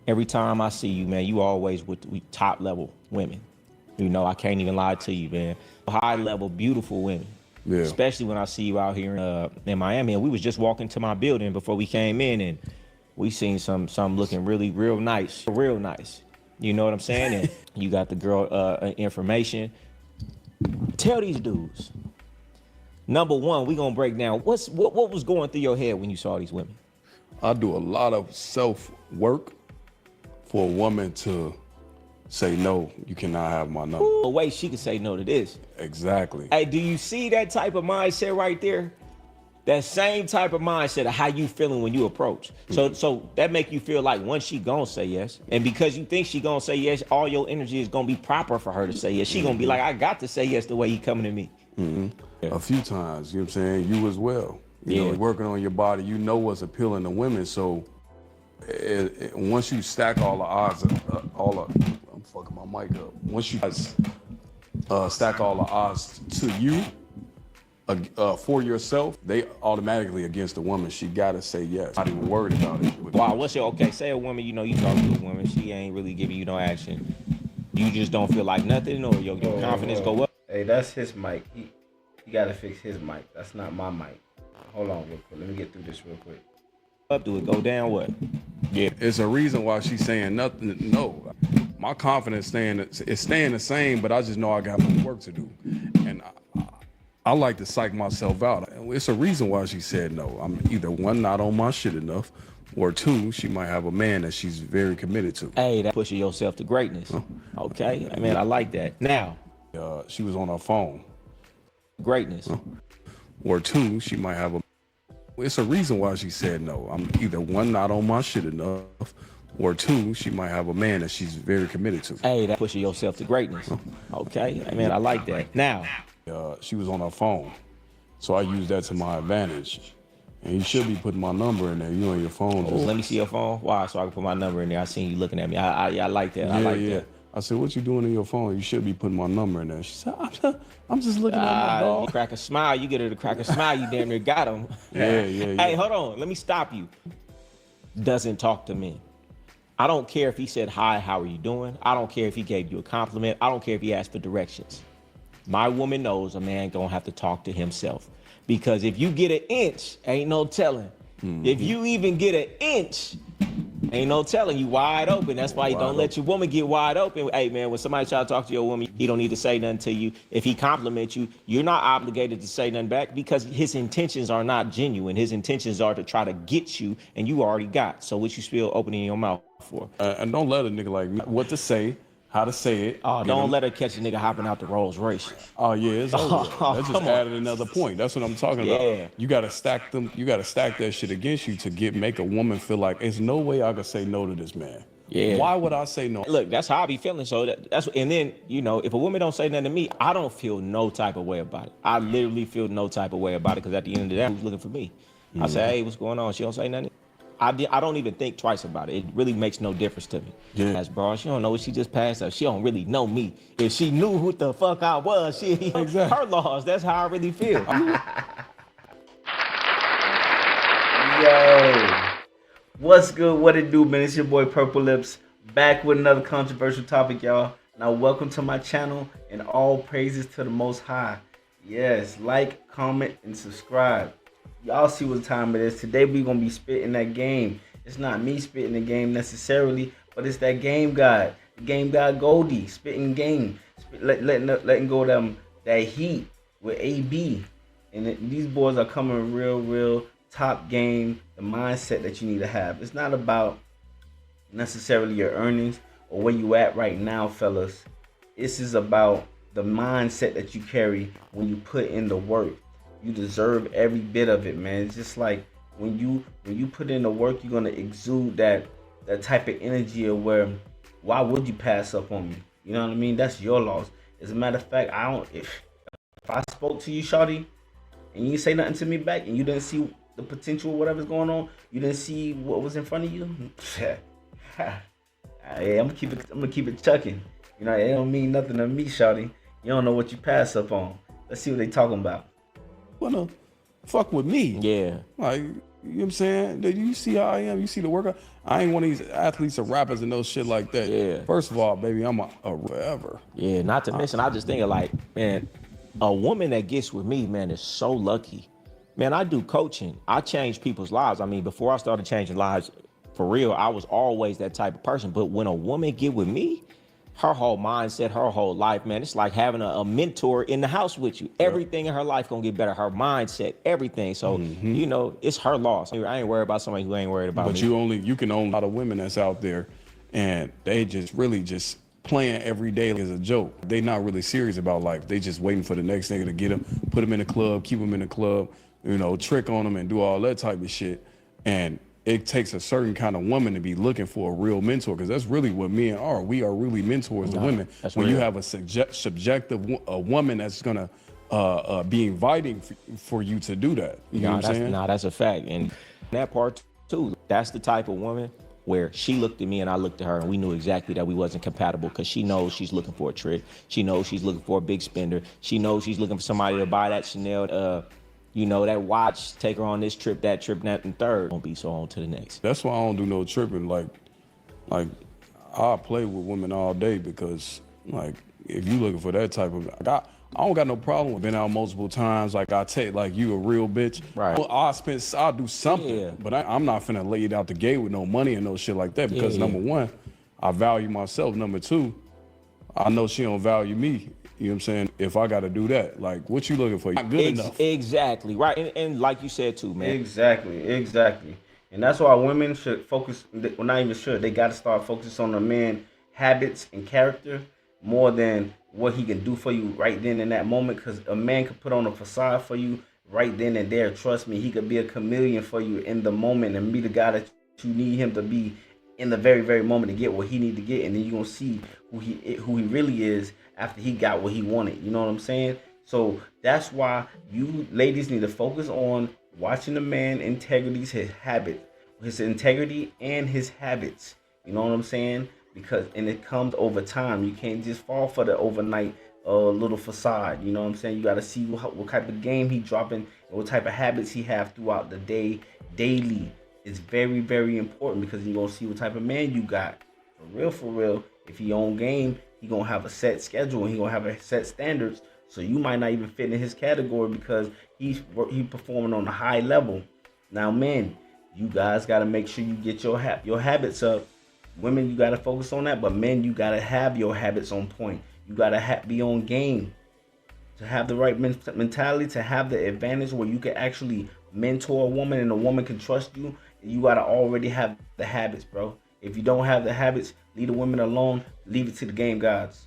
Every time I see you, man, you always with top level women. You know, I can't even lie to you, man. High level, beautiful women. Yeah. Especially when I see you out here in Miami. And we was just walking to my building before we came in, and we seen some looking really real nice. Real nice. You know what I'm saying? And you got the girl information. Tell these dudes. Number one, we gonna break down what was going through your head when you saw these women. I do a lot of self work for a woman to say, no, you cannot have my number. A way she could say no to this. Exactly. Hey, do you see that type of mindset right there? That same type of mindset of how you feeling when you approach. So that make you feel like once she gonna say yes, and because you think she gonna say yes, all your energy is gonna be proper for her to say yes. She gonna be like, I got to say yes the way he coming to me. Yeah. A few times, you know what I'm saying? You as well. You know, working on your body, you know what's appealing to women. So once you stack all the odds, I'm fucking my mic up. Once you stack all the odds to you, for yourself, they automatically against the woman. She gotta say yes. Not even worried about it. Wow, what's your, okay, say a woman, you know, you talk to a woman, she ain't really giving you no action. You just don't feel like nothing, or your confidence go up? Hey, that's his mic. He gotta fix his mic. That's not my mic. Hold on real quick. Let me get through this real quick. Up, do it go down, what? Yeah, it's a reason why she's saying nothing. No, my confidence is staying the same, but I just know I got more work to do. And I like to psych myself out. It's a reason why she said no. I'm either one, not on my shit enough, or two, she might have a man that she's very committed to. Hey, that pushing yourself to greatness. Okay, I mean, I like that. Now, she was on her phone. Greatness. Or two, she might have a. It's a reason why she said no. I'm either one, not on my shit enough, or two, she might have a man that she's very committed to. Hey, that pushing yourself to greatness. Okay, I mean, I like that. Now, she was on her phone, so I used that to my advantage. And you should be putting my number in there. You on your phone. Just... Let me see your phone. Why? So I can put my number in there. I seen you looking at me. I like that. I like that. I said, what you doing in your phone? You should be putting my number in there. She said, I'm just looking at my dog. You crack a smile. You get her to crack a smile. You damn near got him. Yeah. Hey, hold on. Let me stop you. Doesn't talk to me. I don't care if he said, hi, how are you doing? I don't care if he gave you a compliment. I don't care if he asked for directions. My woman knows a man gonna have to talk to himself. Because if you get an inch, ain't no telling. If you even get an inch, ain't no telling, you wide open. That's why you don't let your woman get wide open. Hey man, when somebody try to talk to your woman, he don't need to say nothing to you. If he compliments you, you're not obligated to say nothing back because his intentions are not genuine. His intentions are to try to get you, and you already got. So what you still opening your mouth for? And don't let a nigga like me what to say, how to say it. Oh, don't let her catch a nigga hopping out the Rolls Royce. Oh yeah, it's over. That just added another point. That's what I'm talking about. You gotta stack them. You gotta stack that shit against you to make a woman feel like there's no way I could say no to this man. Yeah. Why would I say no? Look, that's how I be feeling. So that's and then you know, if a woman don't say nothing to me, I don't feel no type of way about it. I literally feel no type of way about it because at the end of the day, who's looking for me? I say, hey, what's going on? She don't say nothing. I don't even think twice about it. It really makes no difference to me. Yeah. As bro, she don't know what she just passed up. She don't really know me. If she knew who the fuck I was, her laws. That's how I really feel. Yo, what's good? What it do, man? It's your boy Purple Lips back with another controversial topic, y'all. Now, welcome to my channel and all praises to the Most High. Yes, like, comment, and subscribe. Y'all see what time it is. Today we gonna be spitting that game. It's not me spitting the game necessarily, but it's that game god, the game god Goldie, spitting game, letting go that heat with AB. And these boys are coming real top game. The mindset that you need to have. It's not about necessarily your earnings or where you at right now, fellas. This is about the mindset that you carry when you put in the work. You deserve every bit of it, man. It's just like when you put in the work, you're gonna exude that type of energy of where, why would you pass up on me? You know what I mean? That's your loss. As a matter of fact, if I spoke to you, shawty, and you say nothing to me back, and you didn't see the potential, whatever's going on, you didn't see what was in front of you. Yeah, I'm gonna keep it chucking. You know, it don't mean nothing to me, shawty. You don't know what you pass up on. Let's see what they talking about. Wanna fuck with me? Yeah. Like, You know what I'm saying? Do you see how I am? You see the workout? I ain't one of these athletes or rappers and no shit like that. Yeah. First of all, baby, I'm a whatever. Yeah, not to mention, I just think of like, man, a woman that gets with me, man, is so lucky. Man, I do coaching. I change people's lives. I mean, before I started changing lives, for real, I was always that type of person. But when a woman get with me, her whole mindset, her whole life, man, it's like having a mentor in the house with you. Everything in her life gonna get better. Her mindset, everything. So, you know, it's her loss. I ain't worried about somebody who ain't worried about But me. you can own a lot of women that's out there, and they just really just playing every day as a joke. They not really serious about life. They just waiting for the next nigga to get them, put them in the club, keep them in the club, you know, trick on them and do all that type of shit. And it takes a certain kind of woman to be looking for a real mentor, because that's really what men are. We are really mentors to women. When you have a subjective woman that's gonna be inviting for you to do that. You know what I'm saying? Nah, that's a fact. And that part too, that's the type of woman where she looked at me and I looked at her and we knew exactly that we wasn't compatible, because she knows she's looking for a trick. She knows she's looking for a big spender. She knows she's looking for somebody to buy that Chanel, you know, that watch, take her on this trip, that, and third. Won't be so on to the next. That's why I don't do no tripping. Like I play with women all day, because like if you looking for that type of, I don't got no problem with being out multiple times. Like I take, like you a real bitch. Right. I'll do something, Yeah. but I'm not finna lay it out the gate with no money and no shit like that, because number one, I value myself. Number two, I know she don't value me. You know what I'm saying? If I got to do that, like, what you looking for? Not good enough. Exactly, right. And like you said too, man. Exactly. And that's why women should focus, well, not even should, they got to start focusing on a man's habits and character more than what he can do for you right then in that moment. Because a man could put on a facade for you right then and there. Trust me, he could be a chameleon for you in the moment and be the guy that you need him to be in the very, very moment to get what he need to get. And then you're going to see who he really is after he got what he wanted. You know what I'm saying? So that's why you ladies need to focus on watching the man integrity's his integrity and his habits. You know what I'm saying? Because, and it comes over time. You can't just fall for the overnight little facade. You know what I'm saying? You got to see what type of game he dropping and what type of habits he have throughout the day, daily. It's very, very important, because you're going to see what type of man you got. For real. If he on game, he going to have a set schedule and he going to have a set standards. So you might not even fit in his category because he's performing on a high level. Now, men, you guys got to make sure you get your habits up. Women, you got to focus on that. But men, you got to have your habits on point. You got to be on game to have the right mentality, to have the advantage where you can actually mentor a woman and a woman can trust you. You got to already have the habits, bro. If you don't have the habits, leave the women alone. Leave it to the game gods.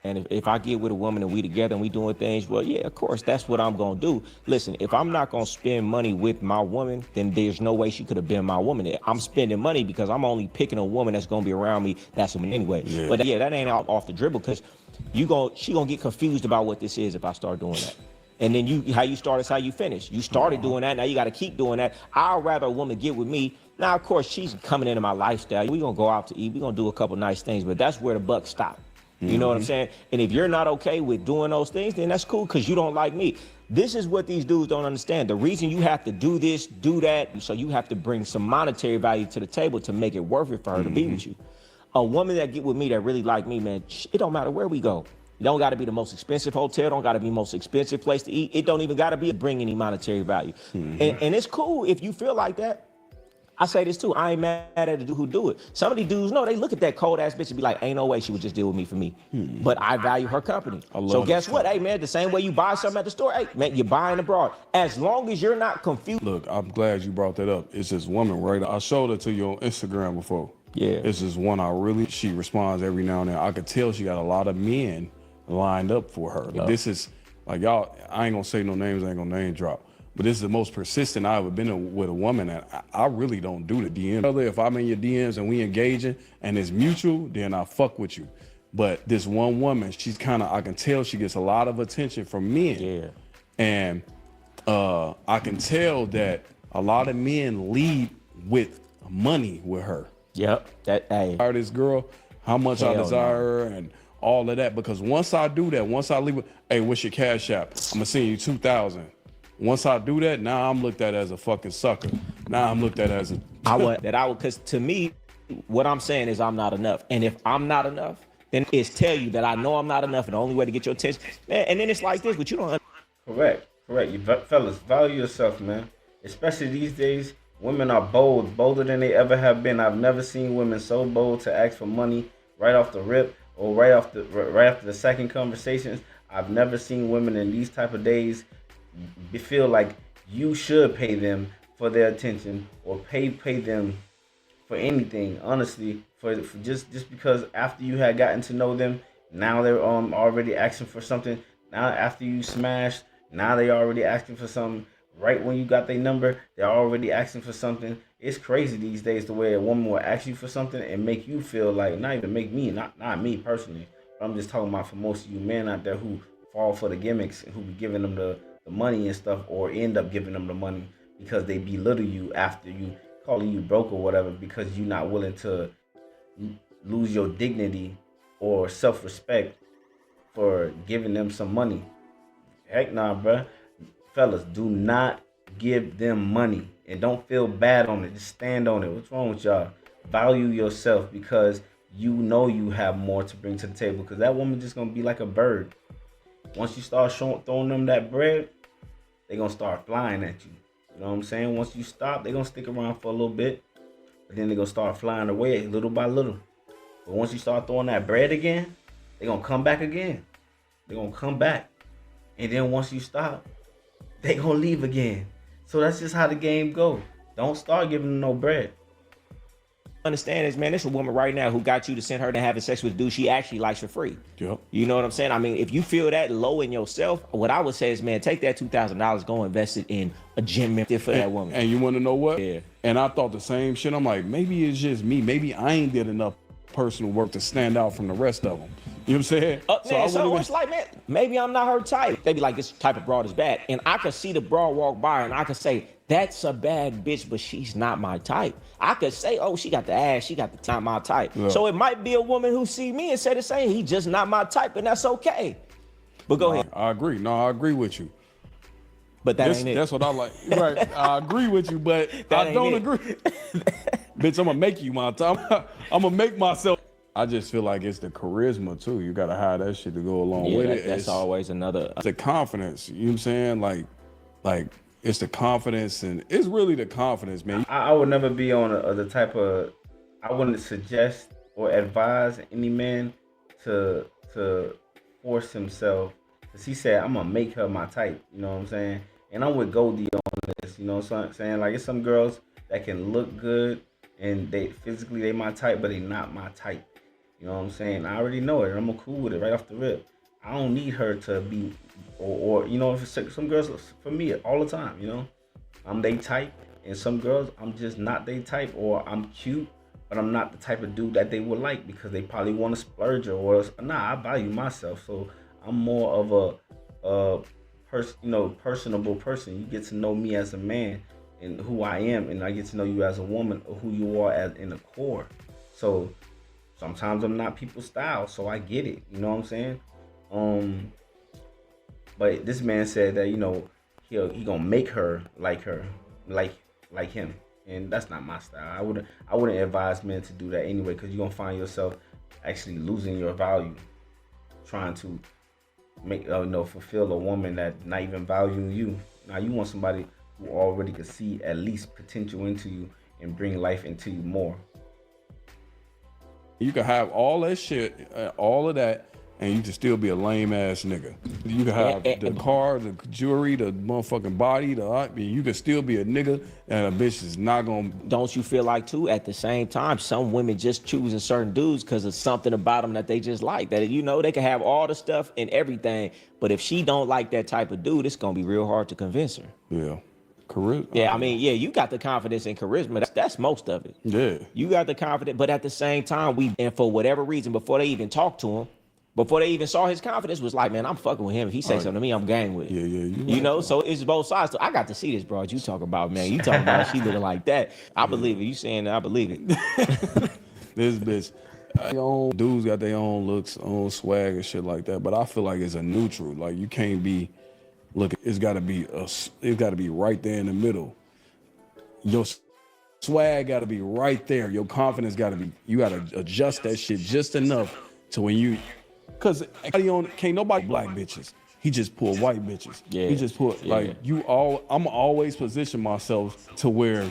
And if I get with a woman and we together and we doing things, well, yeah, of course, that's what I'm going to do. Listen, if I'm not going to spend money with my woman, then there's no way she could have been my woman. I'm spending money because I'm only picking a woman that's going to be around me. That's a woman anyway. Yeah. But yeah, that ain't off the dribble, because she going to get confused about what this is if I start doing that. And then how you start is how you finish. You started doing that. Now you got to keep doing that. I'd rather a woman get with me. Now, of course, she's coming into my lifestyle. We're going to go out to eat. We're going to do a couple nice things, but that's where the buck stops. You know what I'm saying? And if you're not okay with doing those things, then that's cool, because you don't like me. This is what these dudes don't understand. The reason you have to do this, do that, so you have to bring some monetary value to the table to make it worth it for her to be with you. A woman that get with me that really like me, man, it don't matter where we go. It don't got to be the most expensive hotel. Don't got to be the most expensive place to eat. It don't even got to be bring any monetary value. And it's cool if you feel like that. I say this too. I ain't mad at the dude who do it. Some of these dudes know, they look at that cold ass bitch and be like, ain't no way she would just deal with me for me. But I value her company. So guess what? Hey man, the same way you buy something at the store, hey man, you're buying abroad. As long as you're not confused. Look, I'm glad you brought that up. It's this woman, right? I showed it to you on Instagram before. Yeah. It's this one she responds every now and then. I could tell she got a lot of men lined up for her. But this is like, y'all, I ain't gonna say no names, I ain't gonna name drop. But this is the most persistent I've ever been with a woman that I really don't do the DM. If I'm in your DMs and we engaging and it's mutual, then I fuck with you. But this one woman, she's kind of, I can tell she gets a lot of attention from men. Yeah. And I can tell that a lot of men lead with money with her. Yep. Hey. This girl, how much I desire her and all of that. Because once I do that, once I leave with, hey, what's your cash app? I'm gonna send you 2,000. Once I do that, now I'm looked at as a fucking sucker. Now I'm looked at as a because to me, what I'm saying is I'm not enough. And if I'm not enough, then it's tell you that I know I'm not enough, and the only way to get your attention, man. And then it's like this, but you don't. Correct, correct. Fellas, value yourself, man. Especially these days, women are bold, bolder than they ever have been. I've never seen women so bold to ask for money right off the rip or right after the second conversations. I've never seen women in these type of days feel like you should pay them for their attention or pay them for anything. Honestly, for just because after you had gotten to know them, now they're already asking for something. Now after you smashed, now they already asking for something. Right when you got their number, they're already asking for something. It's crazy these days the way a woman will ask you for something and make you feel like, not even make me, not me personally, but I'm just talking about for most of you men out there who fall for the gimmicks and who be giving them the money and stuff, or end up giving them the money because they belittle you after you calling you broke or whatever, because you're not willing to lose your dignity or self-respect for giving them some money. Heck nah, bruh. Fellas, do not give them money and don't feel bad on it. Just stand on it. What's wrong with y'all? Value yourself, because you know you have more to bring to the table, because that woman just gonna be like a bird. Once you start throwing them that bread, they gonna start flying at you. You know what I'm saying? Once you stop, they gonna stick around for a little bit, but then they gonna start flying away little by little. But once you start throwing that bread again, they gonna come back again. They gonna come back. And then once you stop, they gonna leave again. So that's just how the game go. Don't start giving them no bread. Understand is, man, there's a woman right now who got you to send her to having sex with a dude she actually likes for free. Yep. You know what I'm saying? I mean, if you feel that low in yourself, what I would say is, man, take that $2,000, go invest it in a gym membership for that woman. And you want to know what? Yeah. And I thought the same shit. I'm like, maybe it's just me. Maybe I ain't did enough personal work to stand out from the rest of them. You know what I'm saying? So it's like, man, maybe I'm not her type. They be like, this type of broad is bad. And I could see the broad walk by and I could say, that's a bad bitch, but she's not my type. I could say, oh, she got the ass, she got the not my type. Yeah. So it might be a woman who see me and say the same, he just not my type, and that's okay. But go ahead. I agree. No, I agree with you. But ain't it. That's what I like. Right. I agree with you, but I don't agree. Bitch, I'm gonna make you my type. I'm gonna make myself. I just feel like it's the charisma too. You gotta have that shit to go along with it. That's always another. The confidence. You know what I'm saying? Like it's the confidence, and it's really the confidence, man. I would never be on the type of. I wouldn't suggest or advise any man to force himself, because he said I'm gonna make her my type. You know what I'm saying? And I'm with Goldie on this. You know what I'm saying? Like, it's some girls that can look good and they physically my type, but they not my type. You know what I'm saying? I already know it. I'm cool with it right off the rip. I don't need her to be, or you know, some girls, for me, all the time, you know, I'm they type, and some girls, I'm just not they type, or I'm cute, but I'm not the type of dude that they would like, because they probably want to splurge, or I value myself, so I'm more of a personable person. You get to know me as a man and who I am, and I get to know you as a woman, or who you are as in the core. So sometimes I'm not people's style, so I get it. You know what I'm saying? But this man said that, you know, he gonna make her like him, and that's not my style. I wouldn't advise men to do that anyway, because you're gonna find yourself actually losing your value trying to make fulfill a woman that not even valuing you. Now you want somebody who already can see at least potential into you and bring life into you more. You can have all that shit, all of that, and you can still be a lame ass nigga. You can have the car, the jewelry, the motherfucking body, you can still be a nigga, and a bitch is not gonna. Don't you feel like too, at the same time, some women just choosing certain dudes because of something about them that they just like, that, you know, they can have all the stuff and everything, but if she don't like that type of dude, it's gonna be real hard to convince her. Yeah. Charisma. Yeah, I mean, yeah, you got the confidence and charisma. That's most of it. Yeah. You got the confidence, but at the same time, and for whatever reason, before they even talked to him, before they even saw his confidence, was like, man, I'm fucking with him. If he say something to me, I'm gang with it. Yeah. You know, so it's both sides. So I got to see this broad you talk about, man. You talking about she looking like that. I believe it. You saying that, I believe it. This bitch. Dudes got their own looks, own swag and shit like that, but I feel like it's a neutral. Like, you can't be look, it's got to be right there in the middle. Your swag got to be right there. Your confidence got to be. You got to adjust that shit just enough to when you, cause can't nobody black bitches. He just pull white bitches. Yeah. He just pull like you all. I'm always position myself to where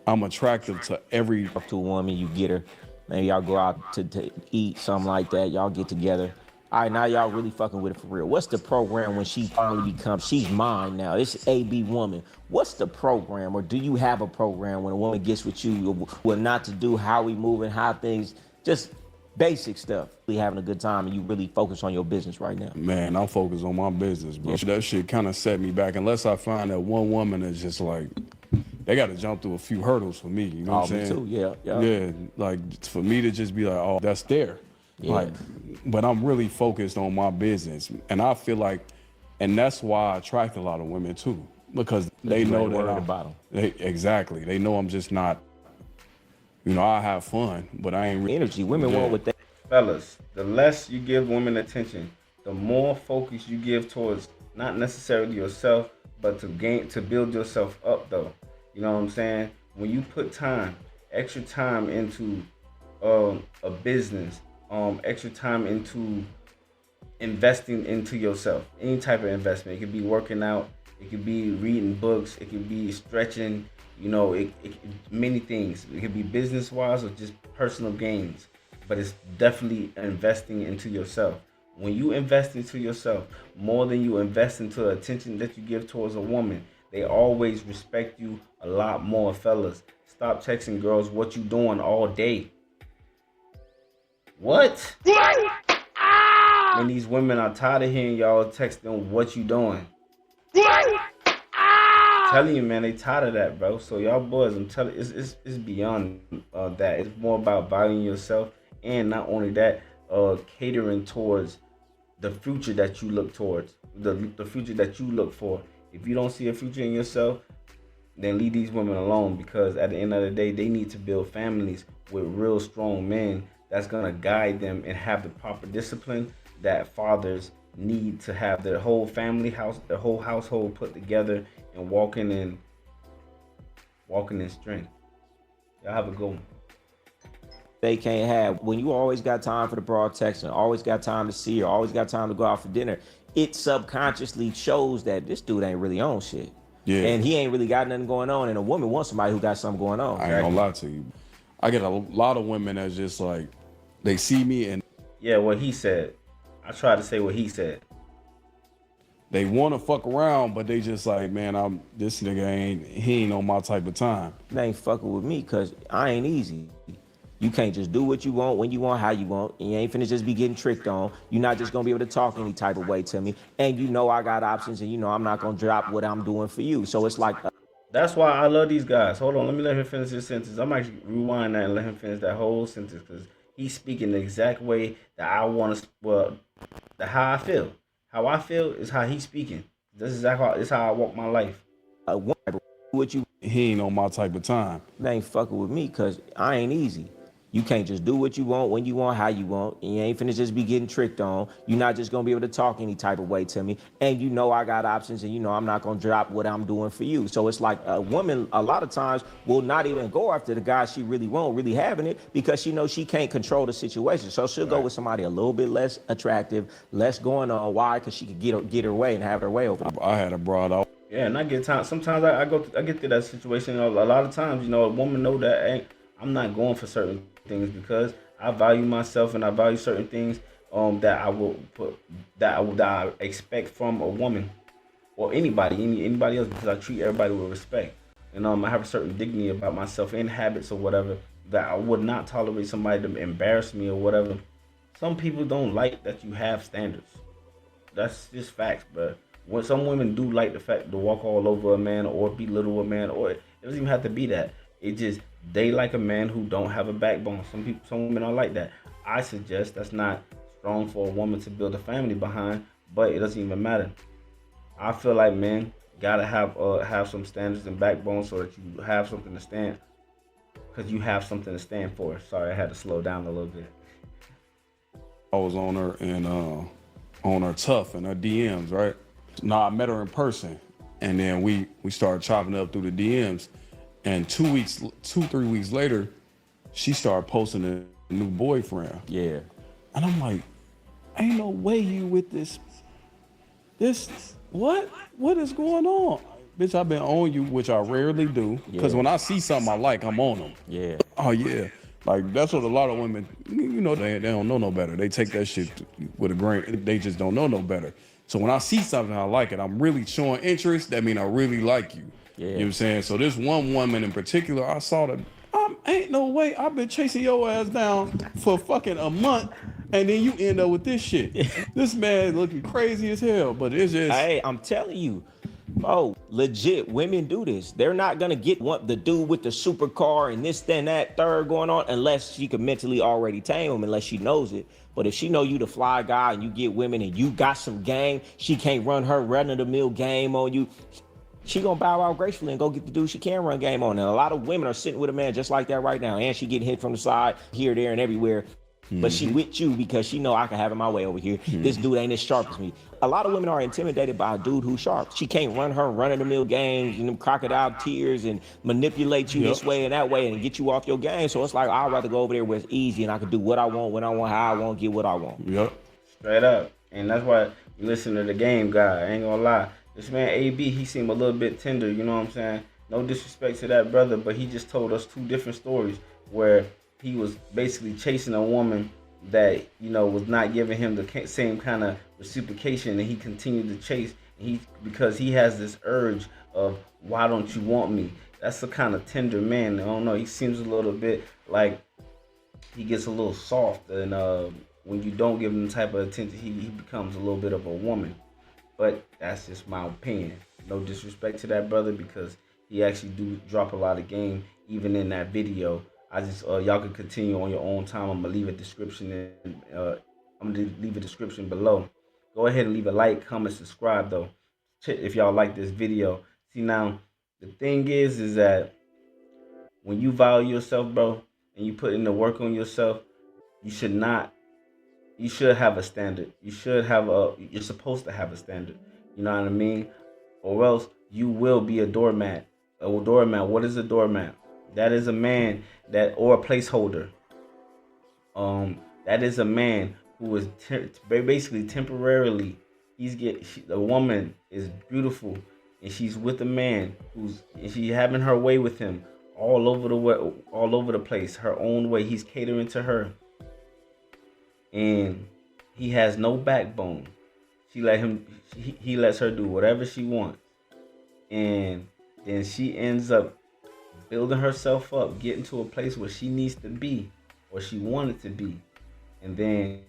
I'm attractive to every. To a woman, you get her, maybe y'all go out to eat, something like that. Y'all get together. All right, now y'all really fucking with it for real. What's the program when she finally becomes, she's mine now, it's AB woman. What's the program, or do you have a program when a woman gets with you, what not to do, how we moving, how things, just basic stuff. We having a good time and you really focus on your business right now. Man, I'm focused on my business, bro. That shit kind of set me back unless I find that one woman that's just like, they got to jump through a few hurdles for me. You know what I'm saying? Me too, yeah. Yeah, like for me to just be like, oh, that's there. Yeah. Like, but I'm really focused on my business. And I feel like, and that's why I attract a lot of women too, because they know that I'm about exactly. They know I'm just not, I have fun, but I ain't really. Energy, women want what they. Fellas, the less you give women attention, the more focus you give towards not necessarily yourself, but to build yourself up though. You know what I'm saying? When you put extra time into a business, extra time into investing into yourself, any type of investment. It could be working out, it could be reading books, it could be stretching, many things. It could be business wise or just personal gains, but it's definitely investing into yourself. When you invest into yourself more than you invest into the attention that you give towards a woman, they always respect you a lot more. Fellas, stop texting girls what you doing all day. What? And these women are tired of hearing y'all text them what you doing. Telling you, man, they tired of that, bro. So y'all boys, I'm telling you, it's beyond that. It's more about valuing yourself, and not only that, catering towards the future that you look towards, the future that you look for. If you don't see a future in yourself, then leave these women alone, because at the end of the day, they need to build families with real strong men that's gonna guide them and have the proper discipline that fathers need to have their whole their whole household put together and walking in strength. Y'all have a good one. They can't have, when you always got time for the broad text and always got time to see her, always got time to go out for dinner, it subconsciously shows that this dude ain't really on shit. Yeah. And he ain't really got nothing going on, and a woman wants somebody who got something going on. I ain't gonna lie to you. I get a lot of women that's just like, they see me and what he said. I tried to say what he said. they want to fuck around, but they just like, man, this nigga he ain't on my type of time. They ain't fucking with me because I ain't easy. You can't just do what you want, when you want, how you want. And you ain't finna just be getting tricked on. You're not just gonna be able to talk any type of way to me. And I got options, and I'm not gonna drop what I'm doing for you. So it's like, that's why I love these guys. Hold on, let me let him finish his sentence. I'm actually rewind that and let him finish that whole sentence, because he's speaking the exact way that I want to. How I feel. How I feel is how he's speaking. This is exactly how I walk my life. What you? He ain't on my type of time. They ain't fucking with me because I ain't easy. You can't just do what you want, when you want, how you want. And you ain't finna just be getting tricked on. You're not just gonna be able to talk any type of way to me. And I got options, and I'm not gonna drop what I'm doing for you. So it's like a woman a lot of times will not even go after the guy she really want, really having it, because she knows she can't control the situation. So she'll go with somebody a little bit less attractive, less going on. Why? Because she could get her way and have her way over. I had a broad out. Yeah, and I get time. Sometimes I get through that situation. A lot of times, a woman know that I'm not going for certain things because I value myself and I value certain things that I will put that I expect from a woman or anybody else, because I treat everybody with respect. And I have a certain dignity about myself and habits or whatever that I would not tolerate somebody to embarrass me or whatever. Some people don't like that you have standards. That's just facts, but when some women do like the fact to walk all over a man or belittle a man, or it doesn't even have to be that. It just, they like a man who don't have a backbone. Some women are like that. I suggest that's not strong for a woman to build a family behind, but it doesn't even matter. I feel like men gotta have some standards and backbone so that you have something to stand, because you have something to stand for. Sorry, I had to slow down a little bit. I was on her and on her tough in her DMs, right? No, I met her in person, and then we started chopping up through the DMs. And 3 weeks later, she started posting a new boyfriend. Yeah. And I'm like, ain't no way you with this. What? What is going on? Bitch, I've been on you, which I rarely do. Because Yeah. when I see something I like, I'm on them. Yeah. Oh, yeah. Like, that's what a lot of women, they don't know no better. They take that shit with a grain. They just don't know no better. So when I see something I like it, I'm really showing interest. That mean I really like you. Yeah. You know what I'm saying? So this one woman in particular, I saw that, ain't no way I've been chasing your ass down for fucking a month, and then you end up with this shit. This man looking crazy as hell, but it's just... Hey, I'm telling you, bro, legit, women do this. They're not gonna get the dude with the supercar and this, then that, third going on unless she can mentally already tame him, unless she knows it. But if she know you the fly guy and you get women and you got some game, she can't run her run-of-the-mill game on you. She gonna bow out gracefully and go get the dude she can run game on. And a lot of women are sitting with a man just like that right now, and she getting hit from the side, here, there, and everywhere. But she with you because she know I can have it my way over here. This dude ain't as sharp as me. A lot of women are intimidated by a dude who's sharp. She can't run her run-of-the-mill games and them crocodile tears and manipulate you this way and that way and get you off your game. So it's like, I'd rather go over there where it's easy and I can do what I want, when I want, how I want, get what I want. Yep. Straight up. And that's why you listen to the game guy. I ain't gonna lie. This man AB, he seemed a little bit tender, you know what I'm saying? No disrespect to that brother, but he just told us two different stories where he was basically chasing a woman that, was not giving him the same kind of reciprocation, and he continued to chase because he has this urge of, why don't you want me? That's the kind of tender man. I don't know. He seems a little bit like he gets a little soft, and when you don't give him the type of attention, he becomes a little bit of a woman. But that's just my opinion. No disrespect to that brother, because he actually do drop a lot of game even in that video. I just y'all can continue on your own time. I'm gonna leave a description below. Go ahead and leave a like, comment, subscribe though, if y'all like this video. See, now the thing is that when you value yourself, bro, and you put in the work on yourself, you should have a standard. You're supposed to have a standard. You know what I mean? Or else you will be a doormat. A doormat. What is a doormat? That is a man or a placeholder. That is a man who is basically temporarily. The woman is beautiful, and she's with a man and she's having her way with him all over the place, her own way. He's catering to her, and he has no backbone. He lets her do whatever she wants, and then she ends up building herself up, getting to a place where she needs to be, or she wanted to be, and then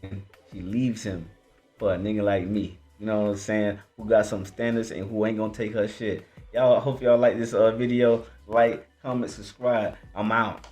she leaves him for a nigga like me. You know what I'm saying? Who got some standards and who ain't gonna take her shit. Y'all, I hope y'all like this video. Like, comment, subscribe. I'm out.